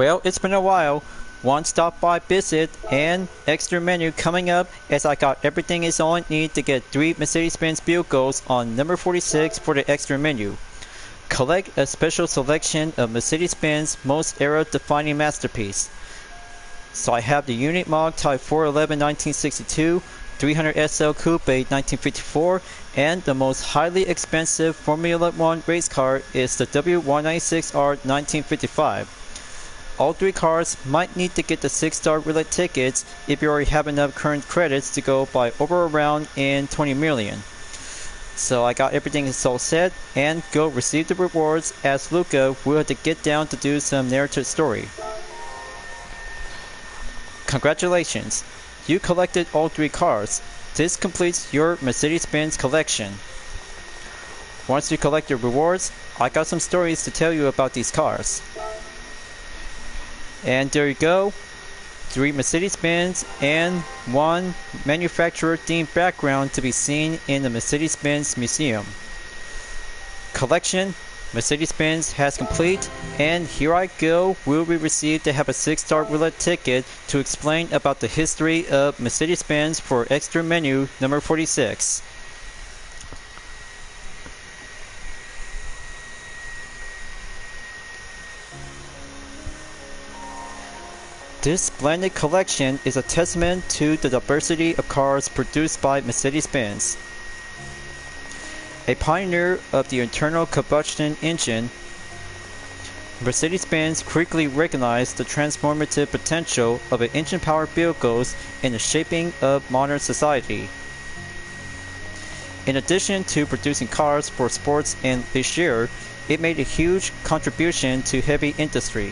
Well, it's been a while. One stop by visit and extra menu coming up as I got everything is all I need to get 3 Mercedes-Benz vehicles on number 46 for the extra menu. Collect a special selection of Mercedes-Benz most era-defining masterpiece. So I have the Unit Mod Type 411 1962, 300 SL Coupe 1954, and the most highly expensive Formula 1 race car is the W196R 1955. All 3 cars might need to get the 6-star roulette tickets if you already have enough current credits to go by over around in 20 million. So I got everything all set and go receive the rewards as Luca will have to get down to do some narrative story. Congratulations! You collected all 3 cars. This completes your Mercedes-Benz collection. Once you collect your rewards, I got some stories to tell you about these cars. And there you go, 3 Mercedes-Benz and 1 manufacturer-themed background to be seen in the Mercedes-Benz Museum. Collection Mercedes-Benz has complete, and here I go, will be received to have a 6-star roulette ticket to explain about the history of Mercedes-Benz for extra menu number 46. This splendid collection is a testament to the diversity of cars produced by Mercedes-Benz. A pioneer of the internal combustion engine, Mercedes-Benz quickly recognized the transformative potential of engine-powered vehicles in the shaping of modern society. In addition to producing cars for sports and leisure, it made a huge contribution to heavy industry.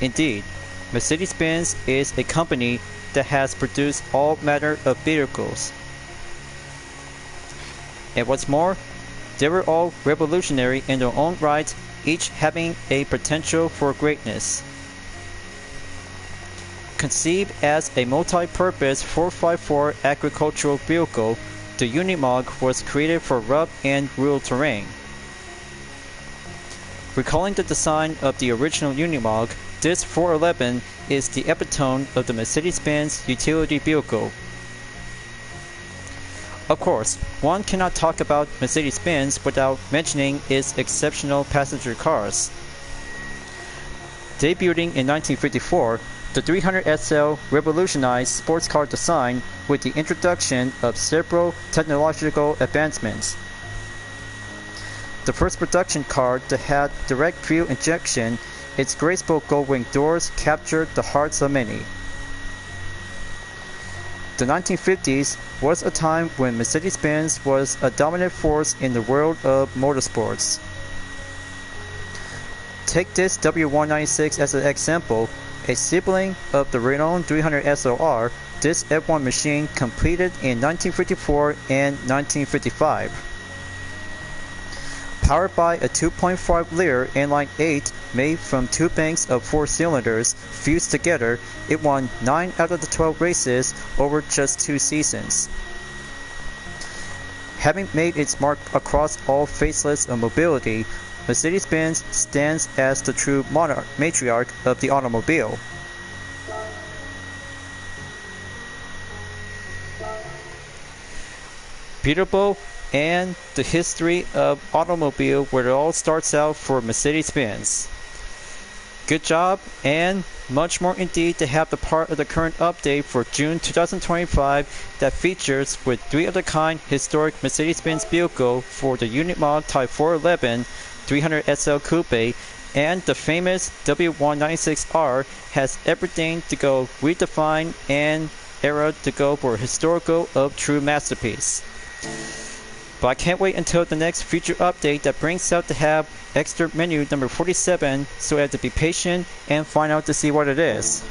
Indeed, Mercedes-Benz is a company that has produced all manner of vehicles. And what's more, they were all revolutionary in their own right, each having a potential for greatness. Conceived as a multi-purpose 4x4 agricultural vehicle, the Unimog was created for rough and rural terrain. Recalling the design of the original Unimog, this 411 is the epitome of the Mercedes-Benz utility vehicle. Of course, one cannot talk about Mercedes-Benz without mentioning its exceptional passenger cars. Debuting in 1954, the 300 SL revolutionized sports car design with the introduction of several technological advancements. The first production car that had direct fuel injection, its graceful gold-wing doors captured the hearts of many. The 1950s was a time when Mercedes-Benz was a dominant force in the world of motorsports. Take this W196 as an example, a sibling of the renowned 300 SLR. This F1 machine completed in 1954 and 1955. Powered by a 2.5-liter inline 8 made from 2 banks of 4 cylinders fused together, it won 9 out of the 12 races over just 2 seasons. Having made its mark across all facets of mobility, Mercedes-Benz stands as the true matriarch of the automobile. Beautiful and the history of automobile where it all starts out for Mercedes-Benz. Good job, and much more indeed to have the part of the current update for June 2025 that features with 3 of the kind historic Mercedes-Benz vehicle for the Unit Mod Type 411 300 SL Coupe, and the famous W196R has everything to go redefine and era to go for a historical of true masterpiece. But I can't wait until the next future update that brings out to have extra menu number 47, so I have to be patient and find out to see what it is.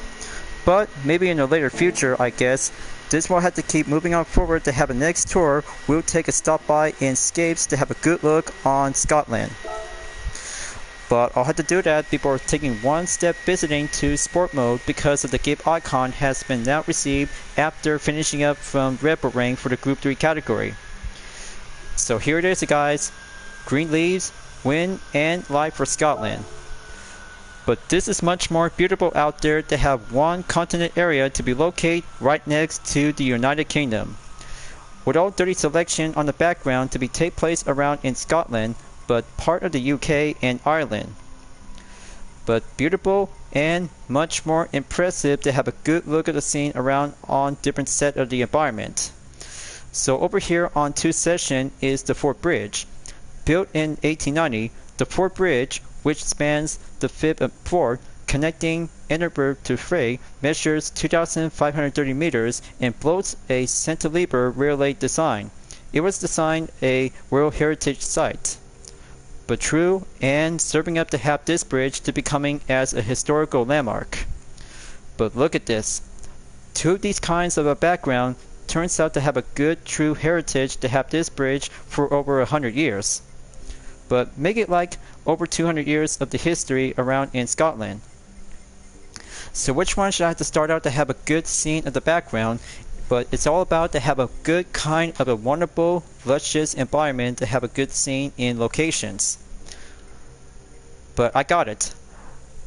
But maybe in a later future, I guess. This will have to keep moving on forward to have a next tour. We'll take a stop by in Scapes to have a good look on Scotland. But I'll have to do that before taking one step visiting to Sport Mode because of the GIF icon has been now received after finishing up from Red Bull rank for the Group 3 category. So here it is, guys. Green leaves, win, and live for Scotland. But this is much more beautiful out there to have one continent area to be located right next to the United Kingdom. With all dirty selection on the background to be take place around in Scotland, but part of the UK and Ireland. But beautiful and much more impressive to have a good look at the scene around on different set of the environment. So over here on 2 section is the Fort Bridge. Built in 1890, the Fort Bridge, which spans the Firth of Forth connecting Edinburgh to Frey, measures 2,530 meters and boasts a cantilever railway design. It was designed a World Heritage Site, but true and serving up to have this bridge to becoming as a historical landmark. But look at this. 2 of these kinds of a background turns out to have a good true heritage to have this bridge for over 100 years. But make it like over 200 years of the history around in Scotland. So which one should I have to start out to have a good scene of the background? But it's all about to have a good kind of a wonderful, luscious environment to have a good scene in locations. But I got it.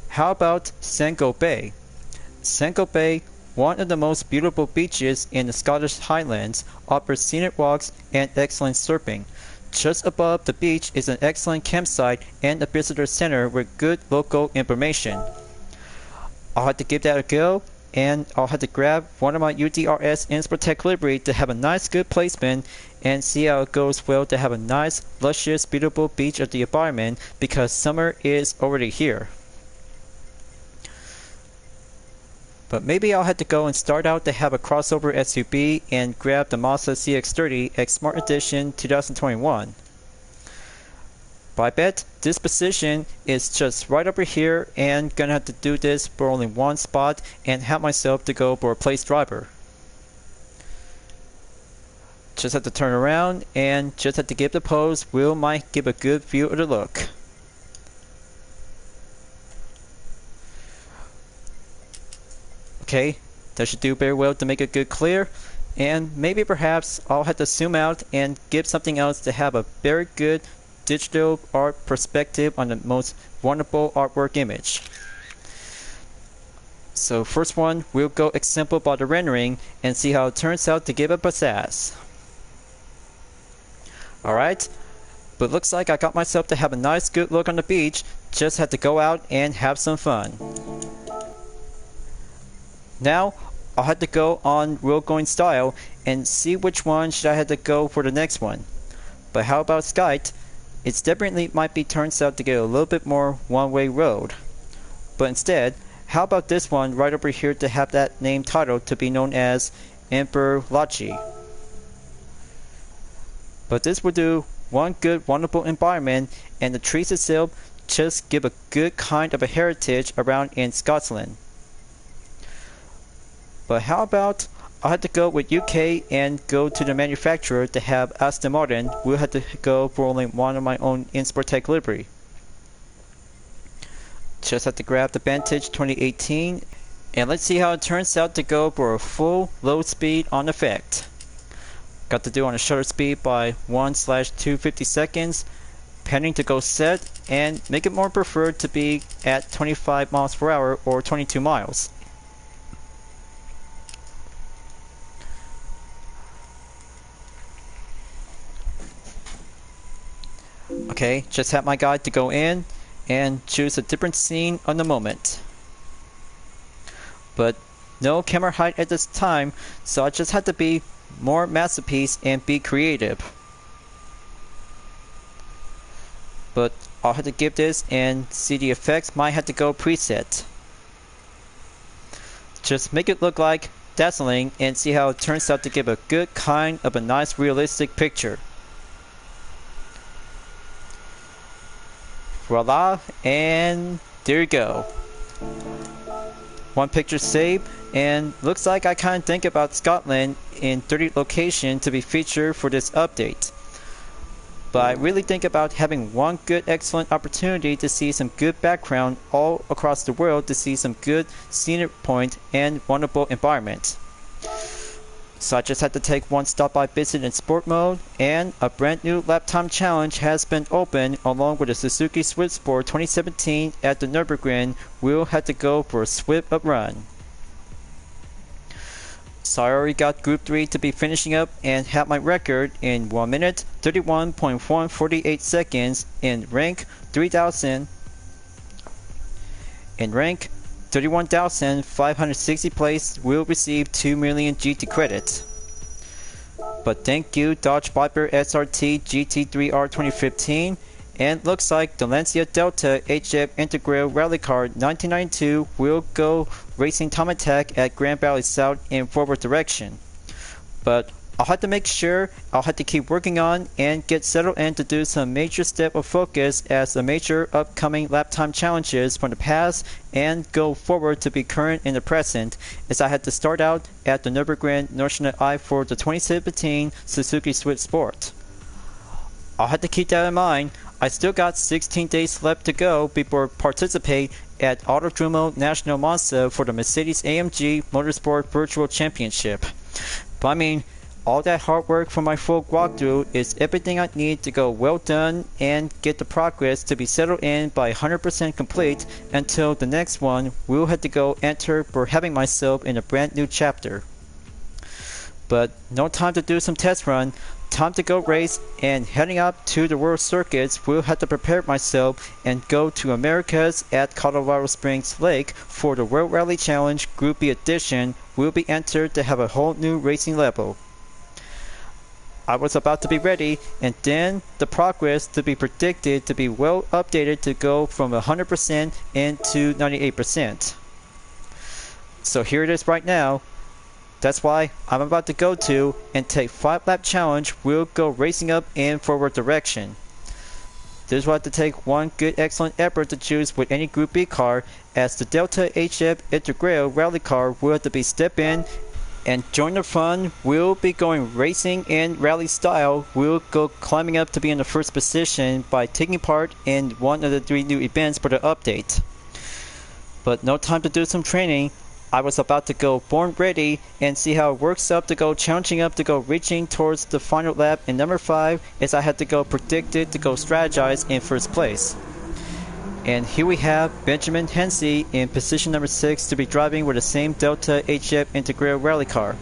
How about Sangho Bay? Sangho Bay, one of the most beautiful beaches in the Scottish Highlands, offers scenic walks and excellent surfing. Just above the beach is an excellent campsite and a visitor center with good local information. I'll have to give that a go, and I'll have to grab one of my UDRS Inspirtech livery to have a nice good placement and see how it goes well to have a nice, luscious, beautiful beach of the environment because summer is already here. But maybe I'll have to go and start out to have a crossover SUV and grab the Mazda CX-30 X Smart Edition 2021. But I bet this position is just right over here and gonna have to do this for only one spot and have myself to go for a place driver. Just have to turn around and just have to give the pose. Wheel might give a good view of the look. Okay, that should do very well to make it good clear. And maybe perhaps I'll have to zoom out and give something else to have a very good digital art perspective on the most wonderful artwork image. So first one, we'll go example by the rendering and see how it turns out to give it pizzazz. Alright, but looks like I got myself to have a nice good look on the beach, just had to go out and have some fun. Now, I'll have to go on road going style and see which one should I have to go for the next one. But how about Skype? It definitely might be turns out to get a little bit more one-way road. But instead, how about this one right over here to have that name title to be known as Emperor Lachi. But this will do one good wonderful environment and the trees itself just give a good kind of a heritage around in Scotland. But how about I had to go with UK and go to the manufacturer to have Aston Martin. We'll have to go for only one of my own Inspirtech livery. Just have to grab the Vantage 2018 and let's see how it turns out to go for a full low speed on effect. Got to do on a shutter speed by 1/250 seconds. Pending to go set and make it more preferred to be at 25 miles per hour or 22 miles. Okay, just had my guide to go in and choose a different scene on the moment. But no camera height at this time, so I just had to be more masterpiece and be creative. But I'll have to give this and see the effects might have to go preset. Just make it look like dazzling and see how it turns out to give a good kind of a nice realistic picture. Voila, and there you go. One picture saved, and looks like I kind of think about Scotland in 30 locations to be featured for this update. But I really think about having one good excellent opportunity to see some good background all across the world to see some good scenic point and wonderful environment. So I just had to take one stop by visit in sport mode, and a brand new lap time challenge has been opened along with the Suzuki Swift Sport 2017 at the Nürburgring. We'll have to go for a Swift up run. So I already got Group 3 to be finishing up and have my record in 1 minute 31.148 seconds in rank 3000. In rank 31,560 place will receive 2 million GT credits. But thank you Dodge Viper SRT GT3R 2015, and looks like the Lancia Delta HF Integral Rally Car 1992 will go racing time attack at Grand Valley South in forward direction. But I'll have to make sure I'll have to keep working on and get settled in to do some major step of focus as the major upcoming lap time challenges from the past and go forward to be current in the present, as I had to start out at the Nürburgring National for the 2017 Suzuki Swift Sport. I'll have to keep that in mind. I still got 16 days left to go before participate at Autodromo National Monza for the Mercedes-AMG Motorsport Virtual Championship. But I mean, all that hard work for my full walkthrough is everything I need to go well done and get the progress to be settled in by 100% complete until the next one. We'll have to go enter for having myself in a brand new chapter. But no time to do some test run, time to go race, and heading up to the World Circuits, we'll have to prepare myself and go to Americas at Colorado Springs Lake for the World Rally Challenge Group B edition. Will be entered to have a whole new racing level. I was about to be ready, and then the progress to be predicted to be well updated to go from 100% into 98%. So here it is right now. That's why I'm about to go to and take 5 lap challenge. We'll go racing up in forward direction. This will have to take one good excellent effort to choose with any Group B car, as the Delta HF Integral Rally Car will have to be step in and join the fun. We'll be going racing in rally style. We'll go climbing up to be in the first position by taking part in one of the 3 new events for the update. But no time to do some training. I was about to go born ready and see how it works up to go challenging up to go reaching towards the final lap in number 5, as I had to go predicted to go strategize in first place. And here we have Benjamin Hensey in position number 6 to be driving with the same Delta HF Integral Rally Car.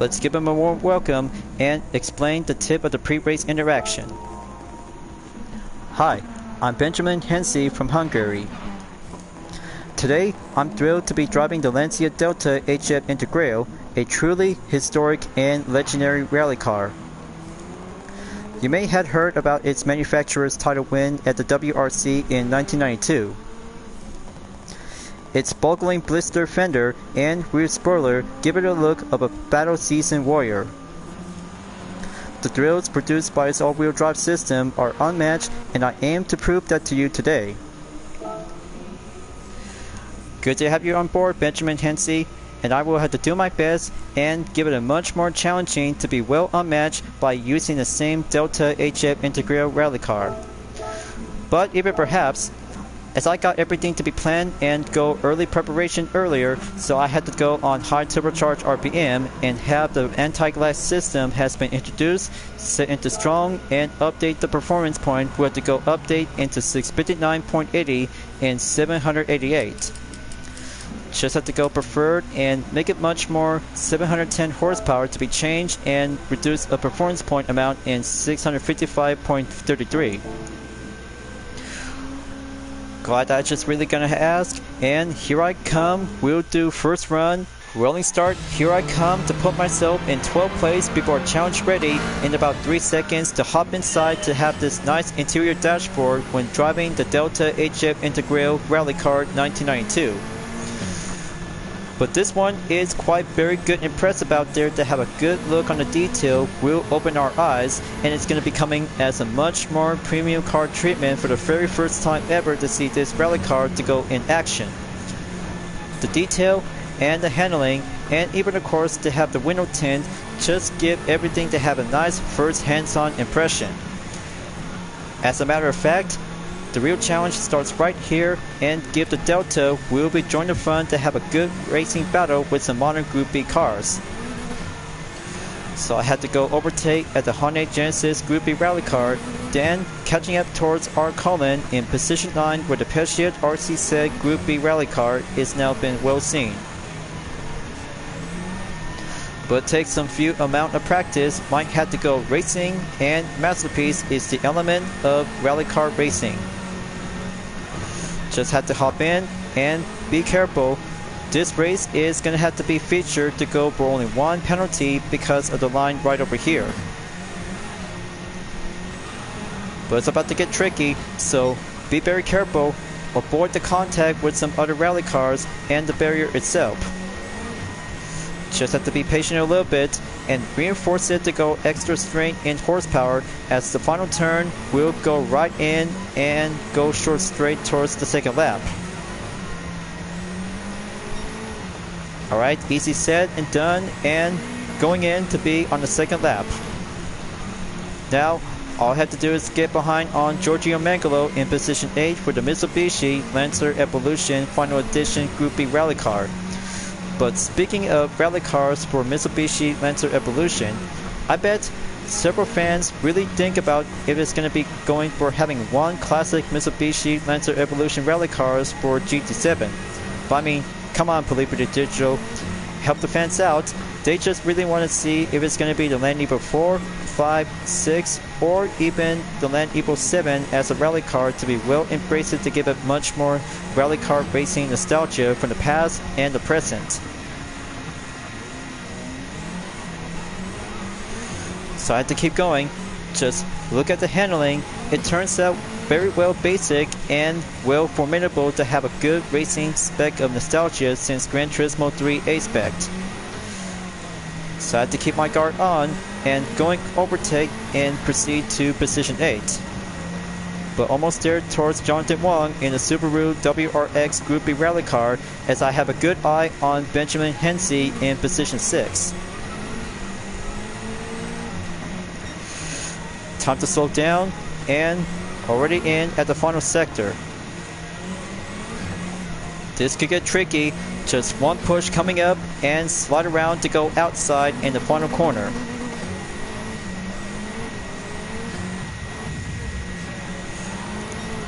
Let's give him a warm welcome and explain the tip of the pre-race interaction. Hi, I'm Benjamin Hensey from Hungary. Today, I'm thrilled to be driving the Lancia Delta HF Integral, a truly historic and legendary rally car. You may have heard about its manufacturer's title win at the WRC in 1992. Its boggling blister fender and rear spoiler give it a look of a battle-seasoned warrior. The thrills produced by its all-wheel drive system are unmatched, and I aim to prove that to you today. Good to have you on board, Benjamin Hensey, and I will have to do my best and give it a much more challenging to be well unmatched by using the same Delta HF Integral Rally Car. But even perhaps, as I got everything to be planned and go early preparation earlier, so I had to go on high turbocharged RPM and have the anti-glass system has been introduced, set into strong, and update the performance point. We have to go update into 659.80 and 788. Just have to go preferred and make it much more 710 horsepower to be changed and reduce a performance point amount in 655.33. Glad I just really gonna ask, and here I come. We'll do first run, rolling start. Here I come to put myself in 12th place before challenge ready in about 3 seconds to hop inside to have this nice interior dashboard when driving the Delta HF Integral Rally Car 1992. But this one is quite very good and impressive out there to have a good look on the detail. Will open our eyes, and it's going to be coming as a much more premium car treatment for the very first time ever to see this rally car to go in action. The detail and the handling, and even of course to have the window tint, just give everything to have a nice first hands-on impression. As a matter of fact, the real challenge starts right here, and give the Delta will be join the fun to have a good racing battle with some modern Group B cars. So I had to go overtake at the Hyundai Genesis Group B rally car, then catching up towards R. Cullen in position 9 where the Peugeot RCZ Group B rally car is now been well seen. But it takes some few amount of practice, might have to go racing, and masterpiece is the element of rally car racing. Just had to hop in and be careful. This race is going to have to be featured to go for only one penalty because of the line right over here. But it's about to get tricky, so be very careful. Avoid the contact with some other rally cars and the barrier itself. Just have to be patient a little bit and reinforce it to go extra strength and horsepower, as the final turn will go right in and go short straight towards the second lap. Alright, easy said and done, and going in to be on the second lap. Now, all I have to do is get behind on Giorgio Mangalo in position 8 for the Mitsubishi Lancer Evolution Final Edition Group B rally car. But speaking of rally cars for Mitsubishi Lancer Evolution, I bet several fans really think about if it's going to be going for having one classic Mitsubishi Lancer Evolution rally cars for GT7. But I mean, come on, Polipa Digital, help the fans out. They just really want to see if it's going to be the Land Evo 4, 5, 6, or even the Land Evo 7 as a rally car to be well embraced to give it much more rally car racing nostalgia from the past and the present. So I had to keep going. Just look at the handling. It turns out very well basic and well formidable to have a good racing spec of nostalgia since Gran Turismo 3 A-Spec. So I had to keep my guard on and going overtake and proceed to position 8. But almost there towards Jonathan Wong in the Subaru WRX Group B rally car, as I have a good eye on Benjamin Hensey in position 6. Time to slow down, and already in at the final sector. This could get tricky. Just one push coming up and slide around to go outside in the final corner.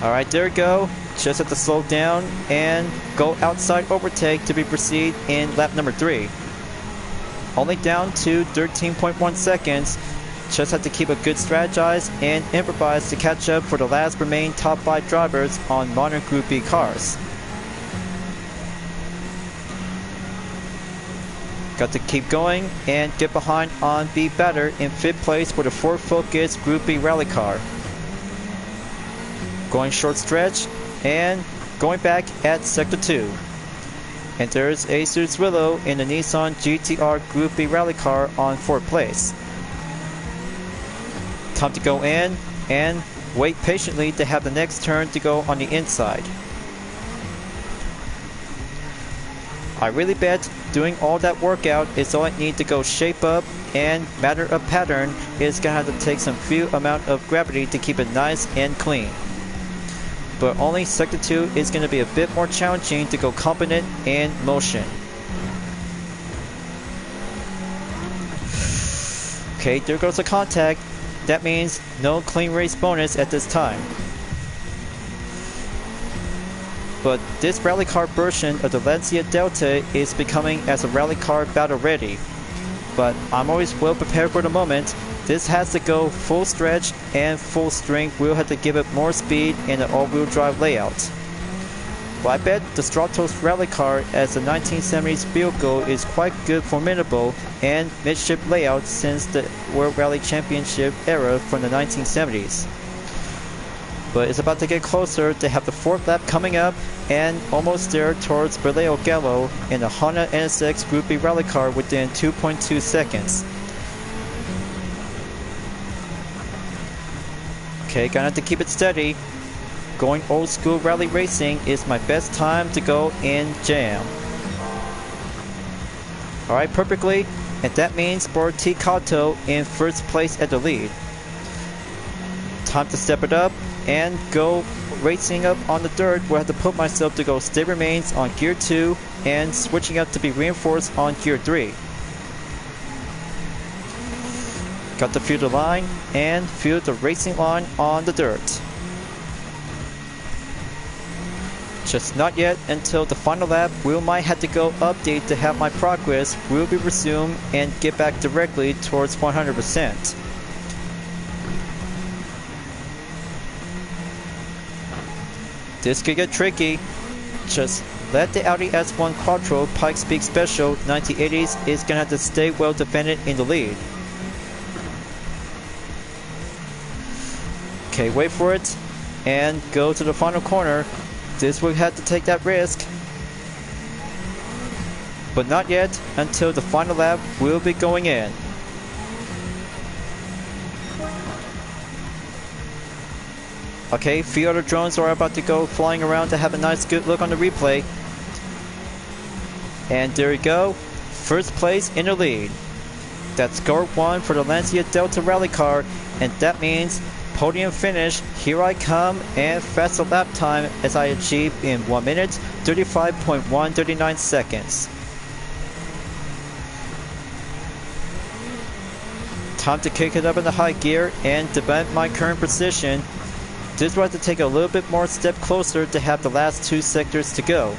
Alright, there we go. Just have to slow down and go outside overtake to be proceed in lap number 3. Only down to 13.1 seconds. Just have to keep a good strategize and improvise to catch up for the last remaining top 5 drivers on modern Group B cars. Got to keep going and get behind on Be Better in 5th place for the Ford Focus Group B rally car. Going short stretch and going back at sector 2. And there's Asus Willow in the Nissan GTR Group B rally car on 4th place. Time to go in and wait patiently to have the next turn to go on the inside. I really bet doing all that workout is all I need to go shape up, and matter of pattern is gonna have to take some few amount of gravity to keep it nice and clean. But only sector 2 is gonna be a bit more challenging to go competent in motion. Okay, there goes the contact. That means no clean race bonus at this time. But this rally car version of the Lancia Delta is becoming as a rally car battle ready. But I'm always well prepared for the moment. This has to go full stretch and full strength. We'll have to give it more speed in an all-wheel drive layout. Well, I bet the Stratos rally car as a 1970s vehicle is quite good, formidable, and midship layout since the World Rally Championship era from the 1970s. But it's about to get closer to have the 4th lap coming up and almost there towards Berleo Gallo in the Honda NSX Group B rally car within 2.2 seconds. Okay, gonna have to keep it steady. Going old school rally racing is my best time to go in jam. Alright, perfectly, and that means for T. Kato in 1st place at the lead. Time to step it up and go racing up on the dirt where I have to put myself to go stay remains on gear 2 and switching up to be reinforced on gear 3. Got to feel the line and feel the racing line on the dirt. Just not yet until the final lap. We might have to go update to have my progress will be resumed and get back directly towards 100%. This could get tricky. Just let the Audi S1 Quattro Pikes Peak Special 1980s is gonna have to stay well defended in the lead. Okay, wait for it and go to the final corner. This will have to take that risk. But not yet until the final lap will be going in. Okay, few other drones are about to go flying around to have a nice good look on the replay. And there we go. First place in the lead. That's score 1 for the Lancia Delta rally car, and that means podium finish. Here I come, and faster lap time as I achieve in 1 minute 35.139 seconds. Time to kick it up in the high gear and defend my current position. This will have to take a little bit more step closer to have the last 2 sectors to go.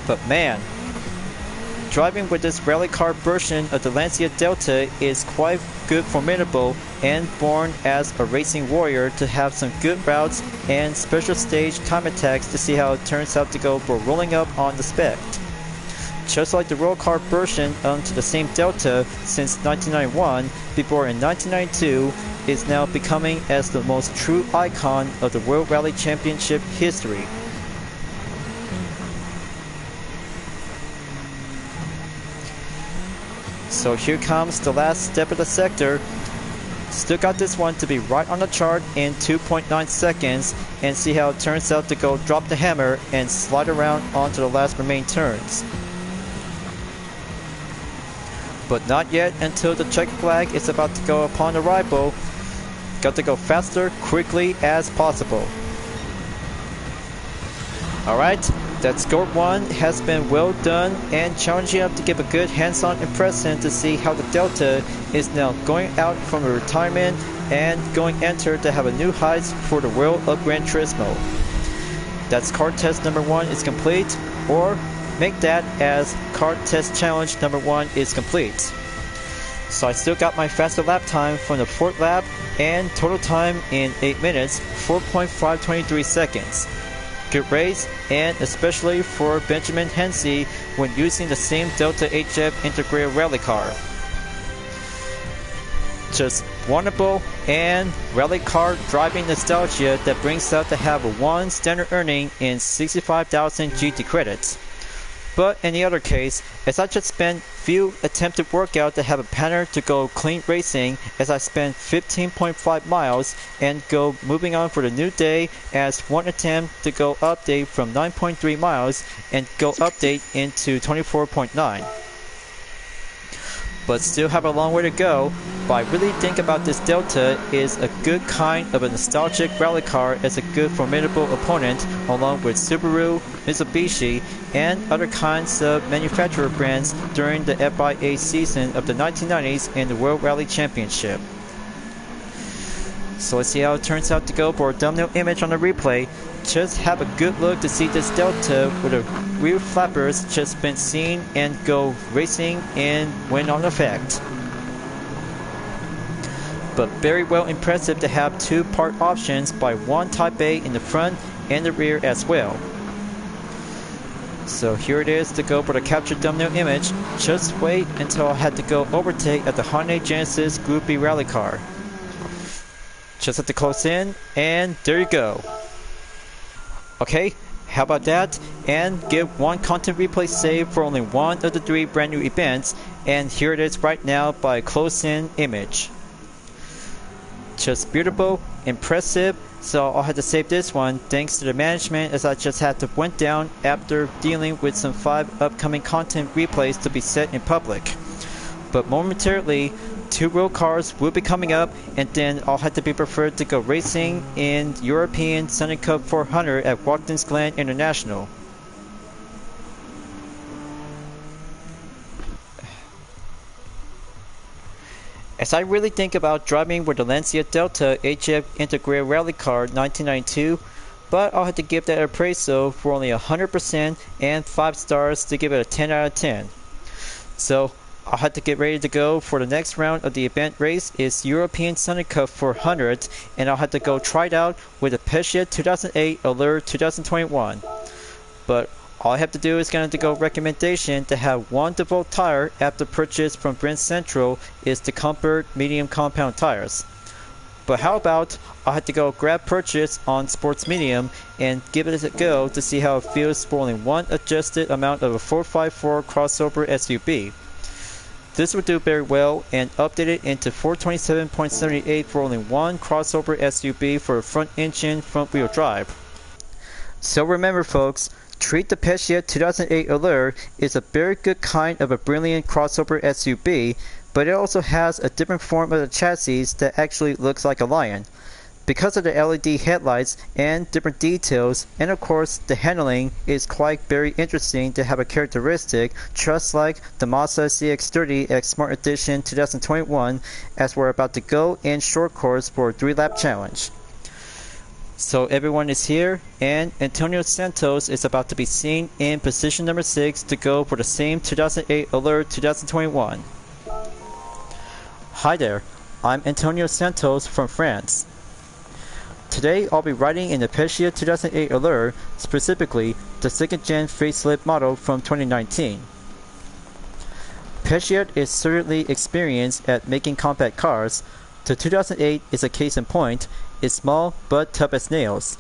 But man, driving with this rally car version of the Lancia Delta is quite good, formidable, and born as a racing warrior to have some good routes and special stage time attacks to see how it turns out to go for rolling up on the spec. Just like the roll car version onto the same Delta since 1991, before in 1992, is now becoming as the most true icon of the World Rally Championship history. So here comes the last step of the sector. Still got this one to be right on the chart in 2.9 seconds, and see how it turns out to go drop the hammer and slide around onto the last remaining turns. But not yet until the check flag is about to go upon arrival. Got to go faster, quickly as possible. Alright, that score 1 has been well done and challenging up to give a good hands-on impression to see how the Delta is now going out from a retirement and going enter to have a new heights for the world of Gran Turismo. That's car test number 1 is complete, or make that as car test challenge number 1 is complete. So I still got my faster lap time from the 4th lap and total time in 8 minutes, 4.523 seconds. Good race, and especially for Benjamin Hensey when using the same Delta HF integrated rally car. Just wonderful and rally car driving nostalgia that brings out to have a 1 standard earning in 65,000 GT credits. But in the other case, as I just spent few attempted workouts to have a pattern to go clean racing, as I spent 15.5 miles and go moving on for the new day as one attempt to go update from 9.3 miles and go update into 24.9. But still have a long way to go. But I really think about this Delta is a good kind of a nostalgic rally car as a good formidable opponent, along with Subaru, Mitsubishi, and other kinds of manufacturer brands during the FIA season of the 1990s and the World Rally Championship. So let's see how it turns out to go for a thumbnail image on the replay. Just have a good look to see this Delta with the rear flappers just been seen and go racing in wind on effect. But very well impressive to have 2 part options by one Type A in the front and the rear as well. So here it is to go for the capture thumbnail image. Just wait until I had to go overtake at the Hyundai Genesis Group B rally car. Just have to close in, and there you go. Okay, how about that? And give 1 content replay save for only 1 of the 3 brand new events, and here it is right now by close-in image. Just beautiful, impressive. So I'll have to save this one thanks to the management, as I just had to went down after dealing with some 5 upcoming content replays to be set in public. But momentarily, 2 road cars will be coming up, and then I'll have to be preferred to go racing in European Sunny Cup 400 at Watkins Glen International. As I really think about driving with the Lancia Delta HF Integrated Rally Car 1992, but I'll have to give that appraisal for only 100% and 5 stars to give it a 10 out of 10. So I'll have to get ready to go for the next round of the event race is European Sunny Cup 400, and I'll have to go try it out with the Pescia 2008 Allure 2021. But all I have to do is going to go recommendation to have one default tire after purchase from Brent Central is the Comfort medium compound tires. But how about I'll have to go grab purchase on Sports Medium and give it a go to see how it feels for only one adjusted amount of a 454 crossover SUV. This will do very well and update it into 427.78 for only one crossover SUV for a front engine front wheel drive. So remember folks, treat the Pescia 2008 Allure is a very good kind of a brilliant crossover SUV, but it also has a different form of the chassis that actually looks like a lion. Because of the LED headlights and different details, and of course the handling is quite very interesting to have a characteristic just like the Mazda CX-30 X Smart Edition 2021 as we're about to go in short course for a 3-lap challenge. So everyone is here, and Antonio Santos is about to be seen in position number 6 to go for the same 2008 Allure 2021. Hi there, I'm Antonio Santos from France. Today I'll be riding in the Pescia 2008 Allure, specifically the 2nd gen facelift model from 2019. Pescia is certainly experienced at making compact cars. The 2008 is a case in point. It's small but tough as nails.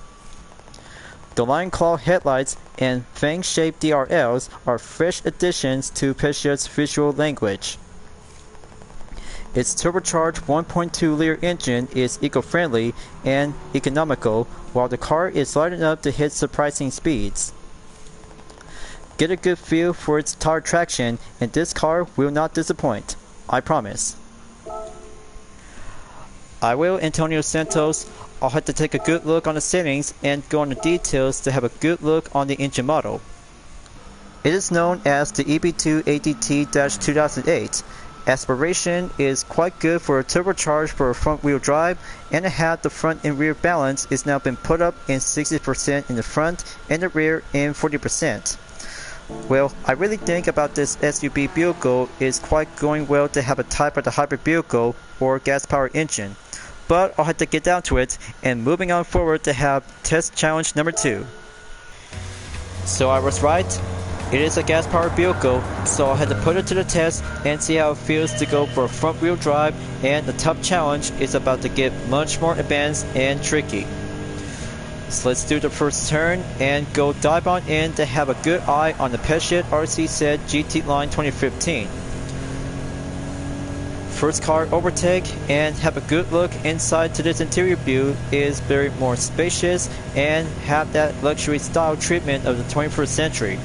The lion claw headlights and fang-shaped DRLs are fresh additions to Pescia's visual language. Its turbocharged 1.2-liter engine is eco-friendly and economical, while the car is light enough to hit surprising speeds. Get a good feel for its tire traction, and this car will not disappoint. I promise. I will, Antonio Santos. I'll have to take a good look on the settings and go on the details to have a good look on the engine model. It is known as the EB2 ADT-2008. Aspiration is quite good for a turbocharged for a front wheel drive, and it had the front and rear balance is now been put up in 60% in the front and the rear in 40%. Well, I really think about this SUV vehicle is quite going well to have a type of the hybrid vehicle or gas powered engine. But I'll have to get down to it, and moving on forward to have test challenge number 2. So I was right. It is a gas-powered vehicle, so I'll have to put it to the test and see how it feels to go for a front-wheel drive, and the tough challenge is about to get much more advanced and tricky. So let's do the first turn and go dive on in to have a good eye on the Pescia RC Set GT Line 2015. First car overtake and have a good look inside to this interior view is very more spacious and have that luxury style treatment of the 21st century.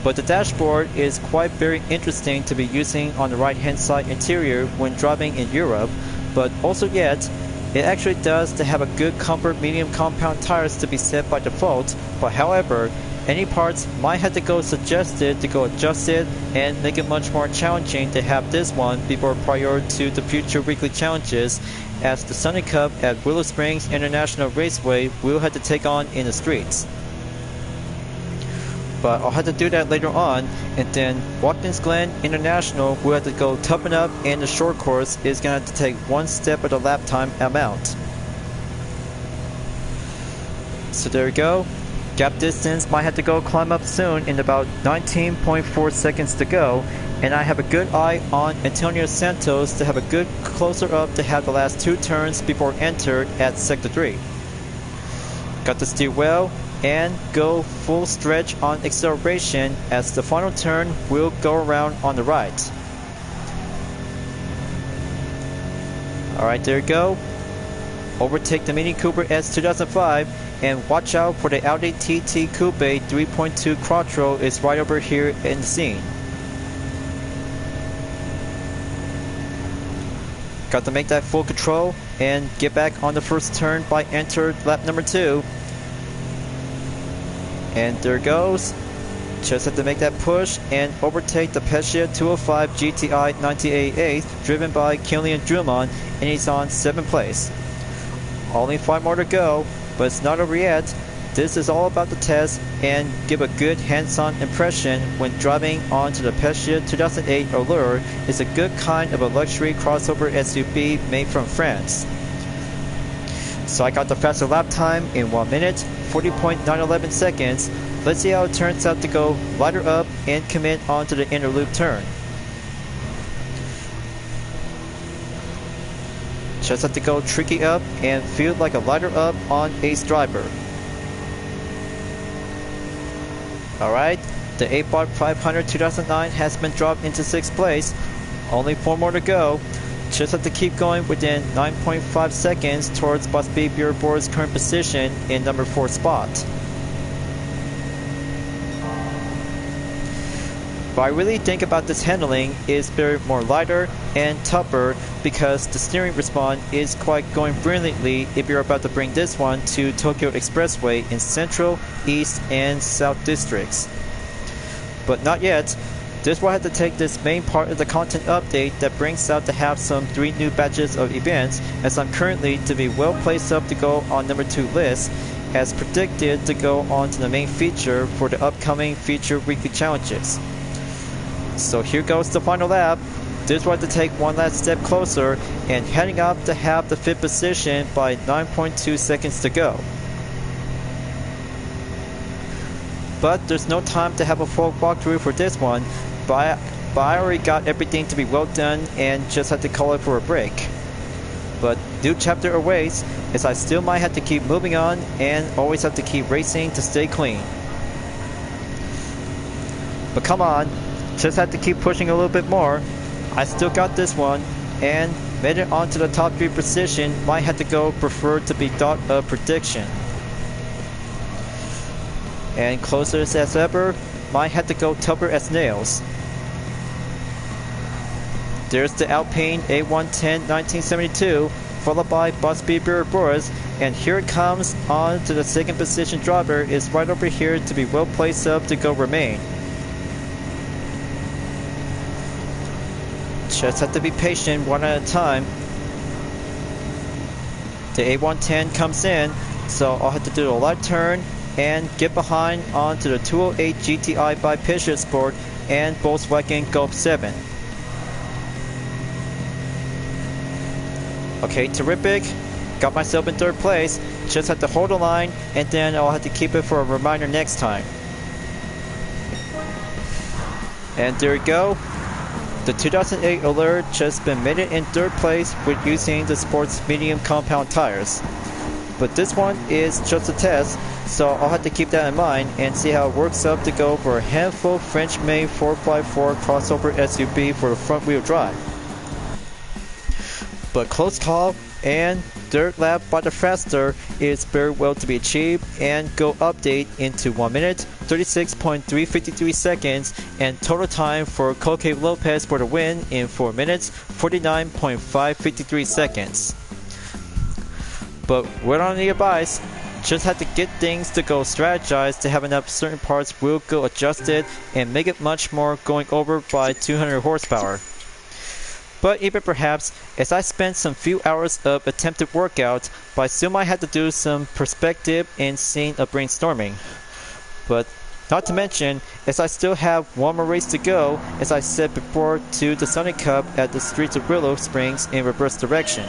But the dashboard is quite very interesting to be using on the right hand side interior when driving in Europe, but also yet it actually does to have a good comfort medium compound tires to be set by default, but however any parts might have to go suggested to go adjusted and make it much more challenging to have this one before prior to the future weekly challenges, as the Sunny Cup at Willow Springs International Raceway will have to take on in the streets. But I'll have to do that later on, and then Watkins Glen International will have to go toughen up, and the short course is going to have to take 1 step of the lap time amount. So there we go. Gap distance might have to go climb up soon in about 19.4 seconds to go, and I have a good eye on Antonio Santos to have a good closer up to have the last 2 turns before enter at Sector 3. Got to steer well and go full stretch on acceleration as the final turn will go around on the right. Alright, there you go. Overtake the Mini Cooper S 2005 and watch out for the Audi TT Coupe 3.2 Quattro is right over here in the scene. Got to make that full control and get back on the first turn by enter lap number 2. And there goes. Just have to make that push and overtake the Pescia 205 GTI 98A driven by Killian Drummond, and he's on 7th place. Only 5 more to go, but it's not over yet. This is all about the test and give a good hands-on impression when driving onto the Pescia 2008 Allure. Is a good kind of a luxury crossover SUV made from France. So I got the faster lap time in 1 minute, 40.911 seconds. Let's see how it turns out to go lighter up and commit onto the inner loop turn. Just have to go tricky up and feel like a lighter up on Ace Driver. Alright, the 8-Bot 500 2009 has been dropped into 6th place. Only 4 more to go. Just have to keep going within 9.5 seconds towards Busby Bierbor's current position in number 4 spot. What I really think about this handling is very more lighter and tougher because the steering response is quite going brilliantly if you're about to bring this one to Tokyo Expressway in Central, East, and South districts. But not yet. This will have to take this main part of the content update that brings out to have some 3 new batches of events, as I'm currently to be well placed up to go on number 2 list, as predicted to go on to the main feature for the upcoming feature weekly challenges. So here goes the final lap. This will have to take one last step closer and heading up to have the 5th position by 9.2 seconds to go. But there's no time to have a full walkthrough for this one, but I already got everything to be well done and just had to call it for a break. But new chapter awaits, as I still might have to keep moving on and always have to keep racing to stay clean. But come on, just have to keep pushing a little bit more. I still got this one, and made it onto the top 3 position. Might have to go preferred to be thought of prediction. And closer as ever, might have to go tougher as nails. There's the Alpine A110 1972, followed by Busby Boris, and here it comes on to the 2nd position driver is right over here to be well placed up to go remain. Just have to be patient one at a time. The A110 comes in, so I'll have to do a light turn and get behind onto the 208 GTI by Pescia Sport and Volkswagen Golf 7. Okay, terrific. Got myself in 3rd place. Just have to hold the line and then I'll have to keep it for a reminder next time. And there we go. The 2008 Allure just been made it in 3rd place with using the sports medium compound tires. But this one is just a test, so I'll have to keep that in mind and see how it works up to go for a handful French-made 4x4 crossover SUV for the front-wheel drive. But close call, and 3rd lap by the faster is very well to be achieved, and go update into 1 minute, 36.353 seconds, and total time for Coque Lopez for the win in 4 minutes, 49.553 seconds. But we're on the advice. Just have to get things to go strategized to have enough certain parts will go adjusted and make it much more going over by 200 horsepower. But even perhaps, as I spent some few hours of attempted workout, but I still might have to do some perspective and scene of brainstorming. But not to mention, as I still have one more race to go, as I said before, to the Sunny Cup at the Streets of Willow Springs in reverse direction.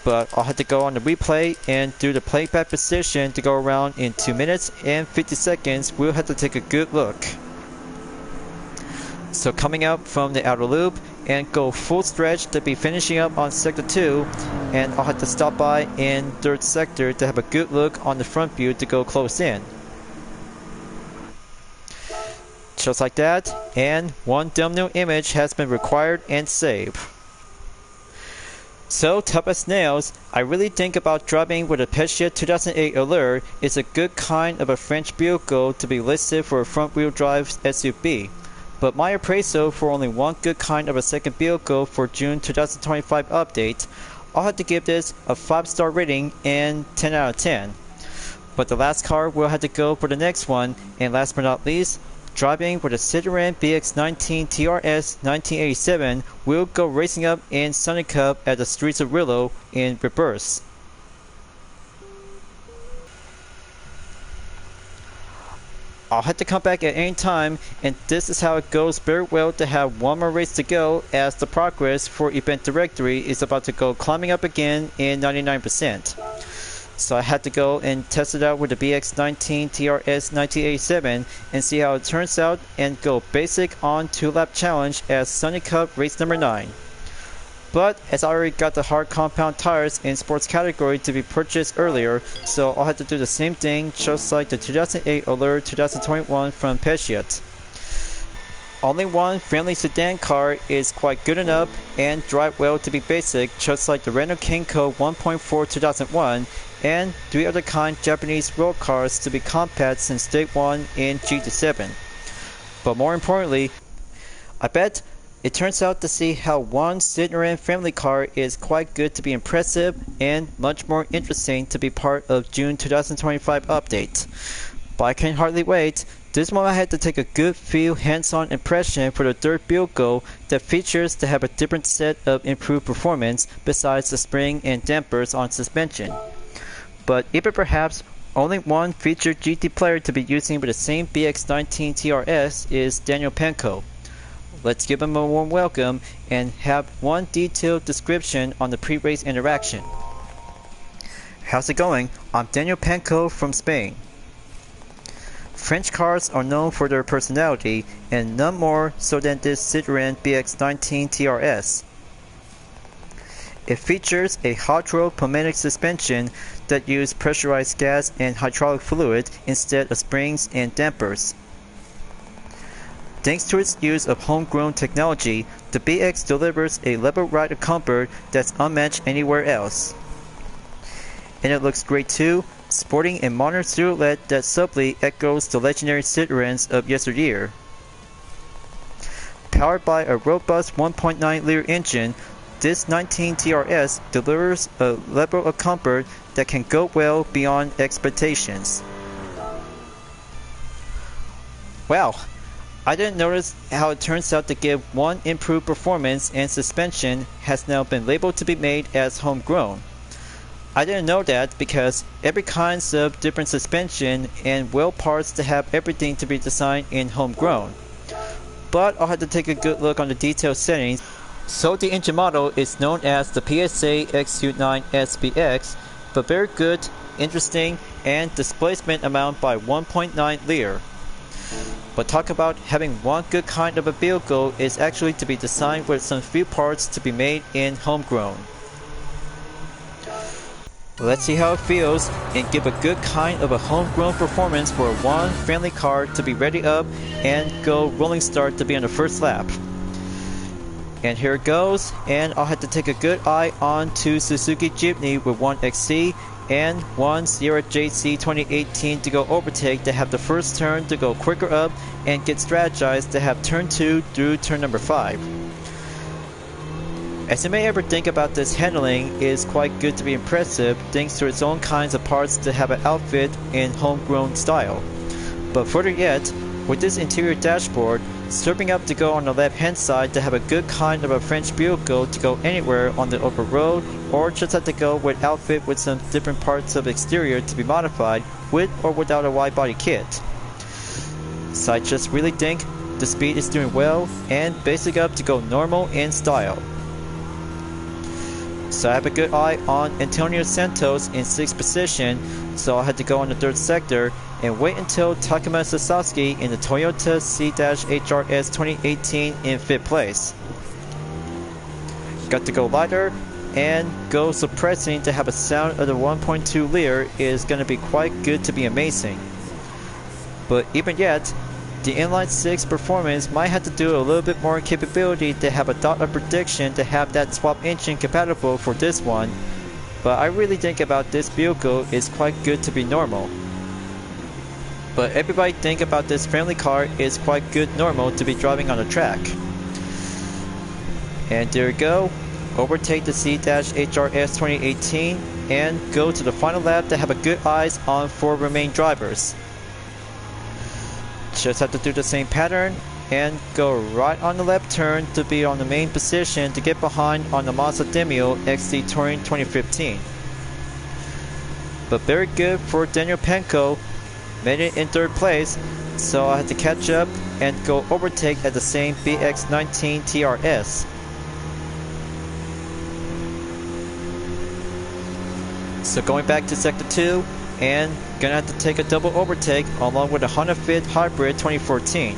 But I'll have to go on the replay and do the playback position to go around in 2 minutes and 50 seconds. We'll have to take a good look. So coming up from the outer loop and go full stretch to be finishing up on sector 2, and I'll have to stop by in 3rd sector to have a good look on the front view to go close in. Just like that, and one thumbnail image has been required and saved. So, tough as nails, I really think about driving with a Pescia 2008 Allure is a good kind of a French vehicle to be listed for a front-wheel drive SUV. But my appraisal for only one good kind of a second vehicle for June 2025 update, I'll have to give this a 5-star rating and 10 out of 10. But the last car will have to go for the next one, and last but not least, driving with a Citroen BX19 TRS 1987 will go racing up in Sunny Cup at the streets of Willow in reverse. I'll have to come back at any time, and this is how it goes very well to have one more race to go, as the progress for event directory is about to go climbing up again in 99%. So I had to go and test it out with the BX19 TRS 1987 and see how it turns out, and go basic on 2-lap challenge as Sunny Cup race number 9. But as I already got the hard compound tires in sports category to be purchased earlier, so I'll have to do the same thing just like the 2008 Allure 2021 from Pesciat. Only one family sedan car is quite good enough and drive well to be basic, just like the Renault Kenko 1.4 2001 and 3 other kind Japanese road cars to be compact since day 1 in GT7. But more importantly, I bet it turns out to see how one Citroen family car is quite good to be impressive and much more interesting to be part of June 2025 update. But I can hardly wait. This one I had to take a good feel hands-on impression for the third build goal that features to have a different set of improved performance besides the spring and dampers on suspension. But even perhaps only one featured GT player to be using with the same BX19 TRS is Daniel Penko. Let's give him a warm welcome and have one detailed description on the pre-race interaction. How's it going? I'm Daniel Penko from Spain. French cars are known for their personality, and none more so than this Citroen BX19 TRS. It features a hot rod pneumatic suspension that use pressurized gas and hydraulic fluid instead of springs and dampers. Thanks to its use of homegrown technology, the BX delivers a level ride comfort that's unmatched anywhere else. And it looks great too, sporting a modern silhouette that subtly echoes the legendary Citroens of yesteryear. Powered by a robust 1.9-liter engine, this 19 TRS delivers a level of comfort that can go well beyond expectations. Wow! I didn't notice how it turns out to give one improved performance, and suspension has now been labeled to be made as homegrown. I didn't know that because every kinds of different suspension and wheel parts to have everything to be designed in homegrown. But I'll have to take a good look on the detailed settings. So the engine model is known as the PSA XU9 SBX, but very good, interesting, and displacement amount by 1.9 liter. But talk about having one good kind of a vehicle is actually to be designed with some few parts to be made in homegrown. Let's see how it feels and give a good kind of a homegrown performance for one family car to be ready up and go rolling start to be on the first lap. And here it goes, and I'll have to take a good eye on to Suzuki Jimny with one XC and one Sierra JC 2018 to go overtake to have the first turn to go quicker up and get strategized to have turn 2 through turn number 5. As you may ever think about, this handling is quite good to be impressive thanks to its own kinds of parts to have an outfit in homegrown style. But further yet, with this interior dashboard, sweeping up to go on the left hand side to have a good kind of a French vehicle to go anywhere on the open road, or just have to go with outfit with some different parts of exterior to be modified with or without a wide body kit. So I just really think the speed is doing well and basic up to go normal in style. So I have a good eye on Antonio Santos in 6th position, so I had to go on the 3rd sector and wait until Takuma Sasaki in the Toyota C-HRS 2018 in 5th place. Got to go lighter and go suppressing to have a sound of the 1.2 liter is going to be quite good to be amazing. But even yet, the inline 6 performance might have to do a little bit more capability to have a dot of prediction to have that swap engine compatible for this one, but I really think about this vehicle is quite good to be normal. But everybody think about this family car is quite good normal to be driving on the track. And there we go, overtake the C-HRS 2018 and go to the final lap to have a good eyes on 4 remaining drivers. Just have to do the same pattern and go right on the left turn to be on the main position to get behind on the Mazda Demio XD Touring 2015. But very good for Daniel Penko, made it in 3rd place, so I had to catch up and go overtake at the same BX19 TRS. So going back to Sector 2 and gonna have to take a double overtake along with a Honda Fit Hybrid 2014.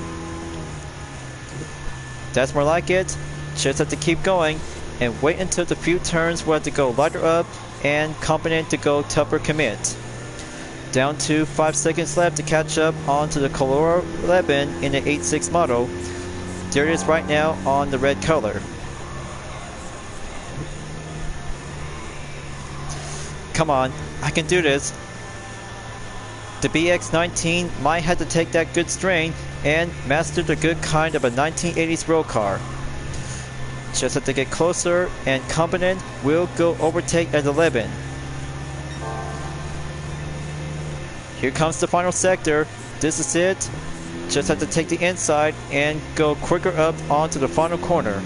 That's more like it. Just have to keep going and wait until the few turns will have to go lighter up and competent to go tougher commit. Down to 5 seconds left to catch up onto the Colora 11 in the 86 model. There it is right now on the red color. Come on, I can do this. The BX19 might have to take that good strain and master the good kind of a 1980s road car. Just have to get closer and competent will go overtake at 11. Here comes the final sector. This is it. Just have to take the inside and go quicker up onto the final corner.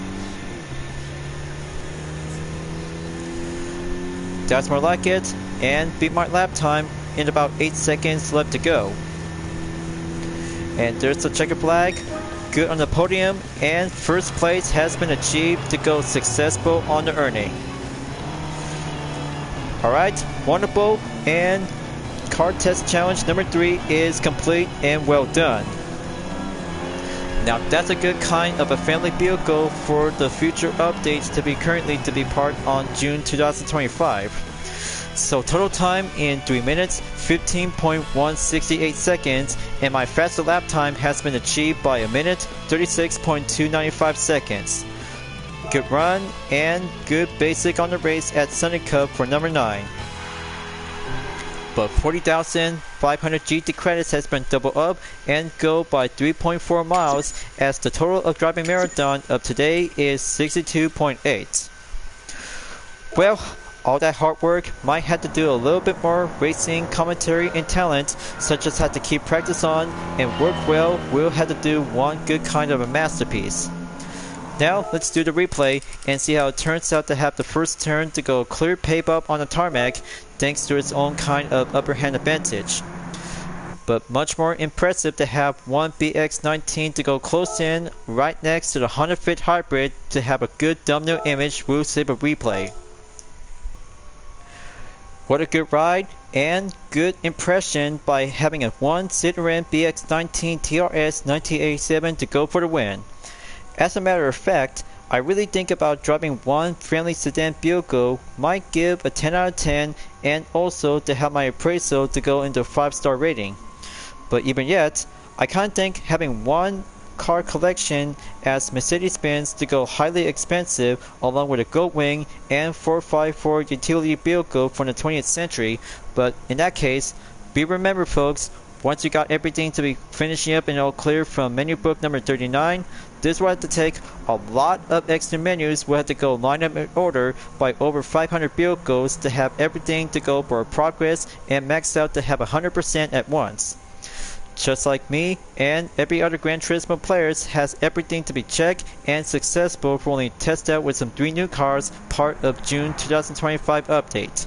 That's more like it, and beat my lap time in about 8 seconds left to go. And there's the checker flag. Good on the podium, and 1st place has been achieved to go successful on the earning. Alright, wonderful, and car test challenge number 3 is complete and well done. Now that's a good kind of a family vehicle for the future updates to be part on June 2025. So total time in 3 minutes, 15.168 seconds, and my fastest lap time has been achieved by 1 minute, 36.295 seconds. Good run and good basic on the race at Sunny Cup for number 9. But 40,500 GT credits has been doubled up and go by 3.4 miles as the total of driving marathon of today is 62.8. Well, all that hard work might have to do a little bit more racing commentary and talent, such as have to keep practice on and work well. We'll have to do one good kind of a masterpiece. Now let's do the replay and see how it turns out to have the first turn to go clear pave up on the tarmac thanks to its own kind of upper hand advantage. But much more impressive to have one BX19 to go close in right next to the Honda Fit Hybrid to have a good thumbnail image. We'll save a replay. What a good ride and good impression by having a one Citroen BX19 TRS 1987 to go for the win. As a matter of fact, I really think about driving one friendly sedan vehicle might give a 10 out of 10 and also to have my appraisal to go into a 5-star rating. But even yet, I kinda think having one car collection as Mercedes-Benz to go highly expensive along with a gold wing and 454 utility vehicle from the 20th century, but in that case, be remembered folks, once you got everything to be finishing up and all clear from menu book number 39, this will have to take a lot of extra menus. We'll have to go line up in order by over 500 vehicles to have everything to go for progress and max out to have 100% at once. Just like me and every other Gran Turismo players has everything to be checked and successful for only test out with some 3 new cars part of June 2025 update.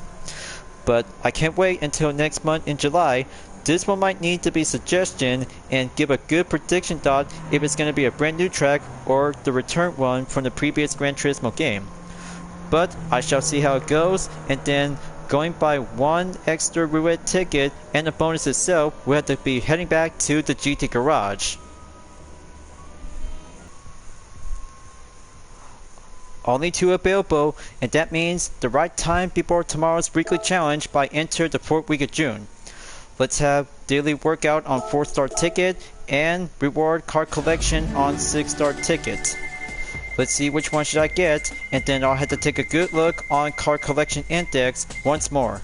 But I can't wait until next month in July. This one might need to be suggestion and give a good prediction thought if it's going to be a brand new track or the return one from the previous Gran Turismo game. But I shall see how it goes, and then going by one extra roulette ticket and the bonus itself, we'll have to be heading back to the GT garage. Only 2 available, and that means the right time before tomorrow's weekly challenge by enter the 4th week of June. Let's have daily workout on 4-star ticket and reward card collection on 6-star ticket. Let's see which one should I get, and then I'll have to take a good look on card collection index once more.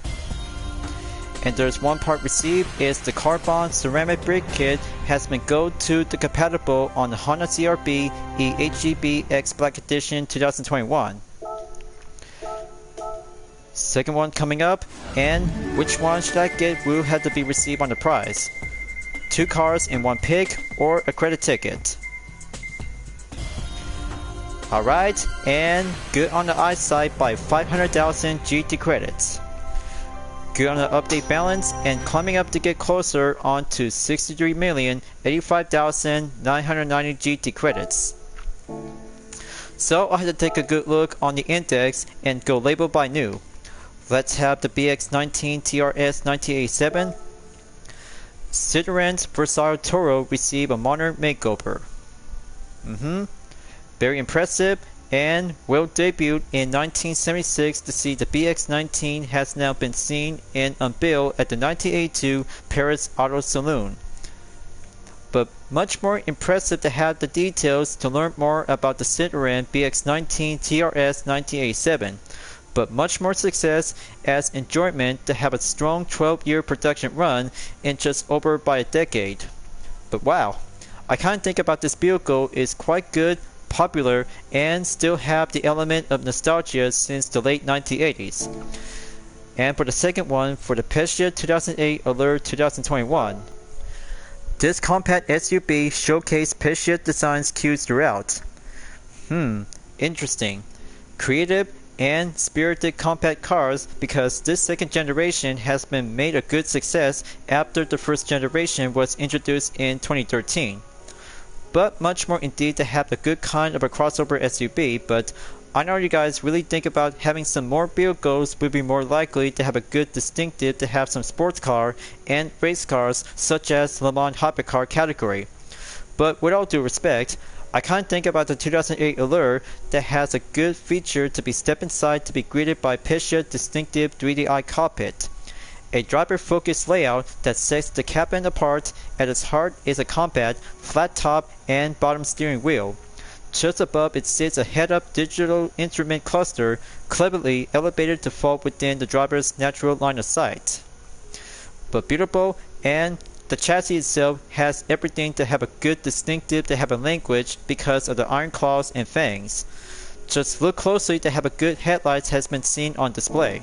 And there's one part received is the carbon ceramic brake kit has been go to the compatible on the Honda CR-V EHGB X Black Edition 2021. Second one coming up, and which one should I get will have to be received on the prize. 2 cars in 1 pick or a credit ticket. Alright, and good on the eyesight by 500,000 GT credits. Good on the update balance and climbing up to get closer on to 63,085,990 GT credits. So I had to take a good look on the index and go label by new. Let's have the BX19 TRS 1987. Citroen's Versailles Toro receive a modern makeover. Very impressive, and will debut in 1976 to see the BX19 has now been seen and unveiled at the 1982 Paris Auto Saloon. But much more impressive to have the details to learn more about the Citroen BX19 TRS 1987. But much more success as enjoyment to have a strong 12-year production run in just over by a decade. But wow, I kinda think about this vehicle is quite good, popular, and still have the element of nostalgia since the late 1980s. And for the second one, for the Peugeot 2008 Allure 2021. This compact SUV showcased Peugeot designs cues throughout. Interesting. Creative and spirited compact cars, because this second generation has been made a good success after the first generation was introduced in 2013. But much more indeed to have a good kind of a crossover SUV, but I know you guys really think about having some more vehicles would be more likely to have a good distinctive to have some sports car and race cars such as Le Mans Hypercar category. But with all due respect, I can't think about the 2008 Allure that has a good feature to be step inside to be greeted by Peugeot distinctive 3D cockpit. A driver-focused layout that sets the cabin apart. At its heart is a compact, flat top and bottom steering wheel. Just above it sits a head-up digital instrument cluster, cleverly elevated to fall within the driver's natural line of sight. But beautiful, and the chassis itself has everything to have a good distinctive to have a language because of the iron claws and fangs. Just look closely to have a good headlights has been seen on display.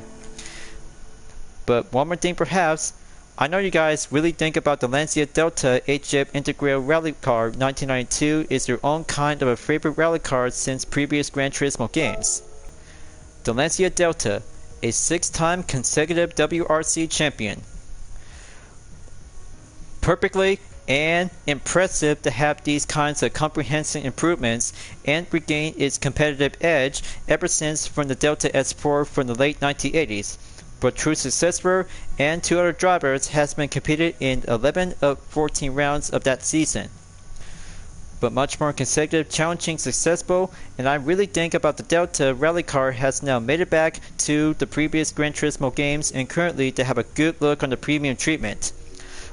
But one more thing perhaps, I know you guys really think about the Lancia Delta HF Integral Rally Car 1992 is your own kind of a favorite rally car since previous Gran Turismo games. The Lancia Delta, a 6-time consecutive WRC champion. Perfectly and impressive to have these kinds of comprehensive improvements and regain its competitive edge ever since from the Delta S4 from the late 1980s. But true successor and 2 other drivers has been competed in 11 of 14 rounds of that season. But much more consecutive, challenging, successful, and I really think about the Delta rally car has now made it back to the previous Gran Turismo games and currently to have a good look on the premium treatment.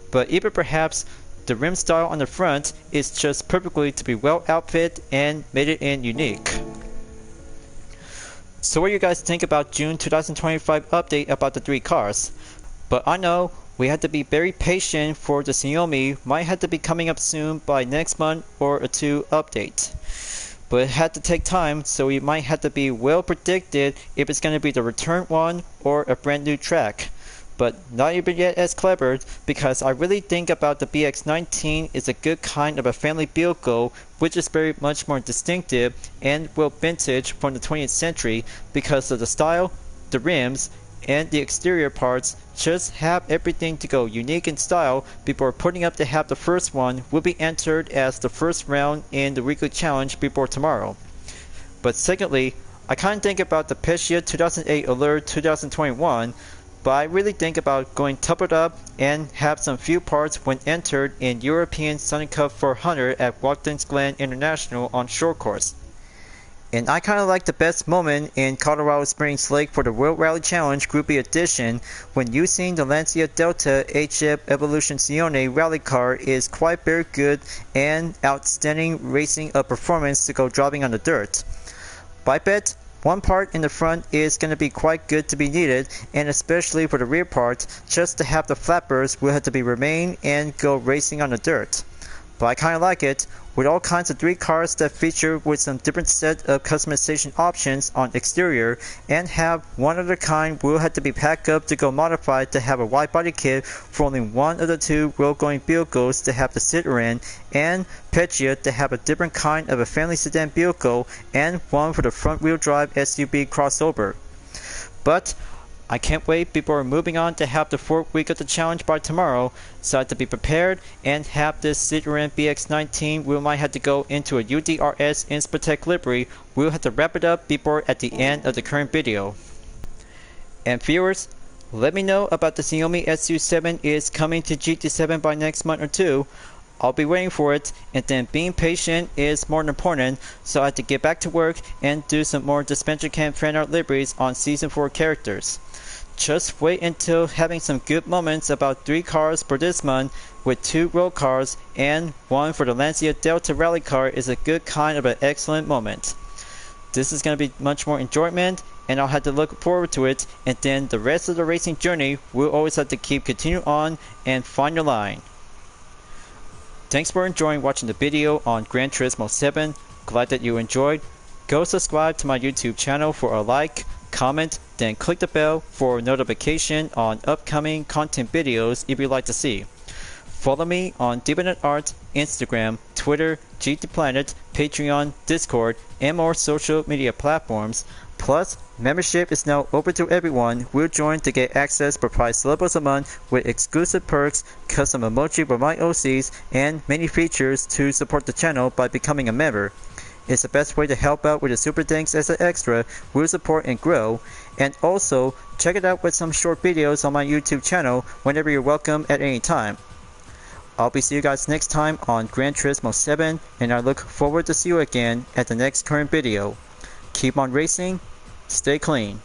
But even perhaps the rim style on the front is just perfectly to be well outfit and made it in unique. So what do you guys think about June 2025 update about the 3 cars? But I know we have to be very patient for the Xiaomi might have to be coming up soon by next month or a 2 update. But it had to take time, so we might have to be well predicted if it's going to be the return one or a brand new track. But not even yet as clever, because I really think about the BX19 is a good kind of a family vehicle which is very much more distinctive and well vintage from the 20th century because of the style, the rims, and the exterior parts just have everything to go unique in style before putting up to have the first one will be entered as the first round in the weekly challenge before tomorrow. But secondly, I kind of think about the Peugeot 2008 Allure 2021, but I really think about going top it up and have some few parts when entered in European Sunny Cup 400 at Watkins Glen International on short course. And I kinda like the best moment in Colorado Springs Lake for the World Rally Challenge Group B Edition when using the Lancia Delta HF Evolution Sione rally car is quite very good and outstanding racing of performance to go driving on the dirt. But I bet one part in the front is going to be quite good to be needed, and especially for the rear part, just to have the flappers will have to be remain and go racing on the dirt. but I kinda like it, with all kinds of 3 cars that feature with some different set of customization options on exterior, and have one of the kind will have to be packed up to go modified to have a wide body kit for only one of the 2 road going vehicles to have the Citroen, and Petia to have a different kind of a family sedan vehicle, and one for the front wheel drive SUV crossover. But I can't wait before moving on to have the 4th week of the challenge by tomorrow, so I have to be prepared and have this Citroen BX19. We might have to go into a UDRS Inspotech livery. We'll have to wrap it up before at the end of the current video. And viewers, let me know about the Xiaomi SU7 is coming to GT7 by next month or 2. I'll be waiting for it, and then being patient is more important, so I have to get back to work and do some more Dispenser Camp fan art liveries on Season 4 characters. Just wait until having some good moments about 3 cars for this month, with 2 road cars and 1 for the Lancia Delta rally car is a good kind of an excellent moment. This is going to be much more enjoyment, and I'll have to look forward to it, and then the rest of the racing journey we'll always have to keep continue on and find your line. Thanks for enjoying watching the video on Gran Turismo 7. Glad that you enjoyed. Go subscribe to my YouTube channel for a like, comment, then click the bell for notification on upcoming content videos if you'd like to see. Follow me on Deviant Art, Instagram, Twitter, GT Planet, Patreon, Discord, and more social media platforms. Plus, membership is now open to everyone. We'll join to get access for price levels a month with exclusive perks, custom emoji for my OCs, and many features to support the channel by becoming a member. It's the best way to help out with the super thanks as an extra, will support and grow. And also, check it out with some short videos on my YouTube channel whenever you're welcome at any time. I'll be seeing you guys next time on Gran Turismo 7, and I look forward to see you again at the next current video. Keep on racing, stay clean.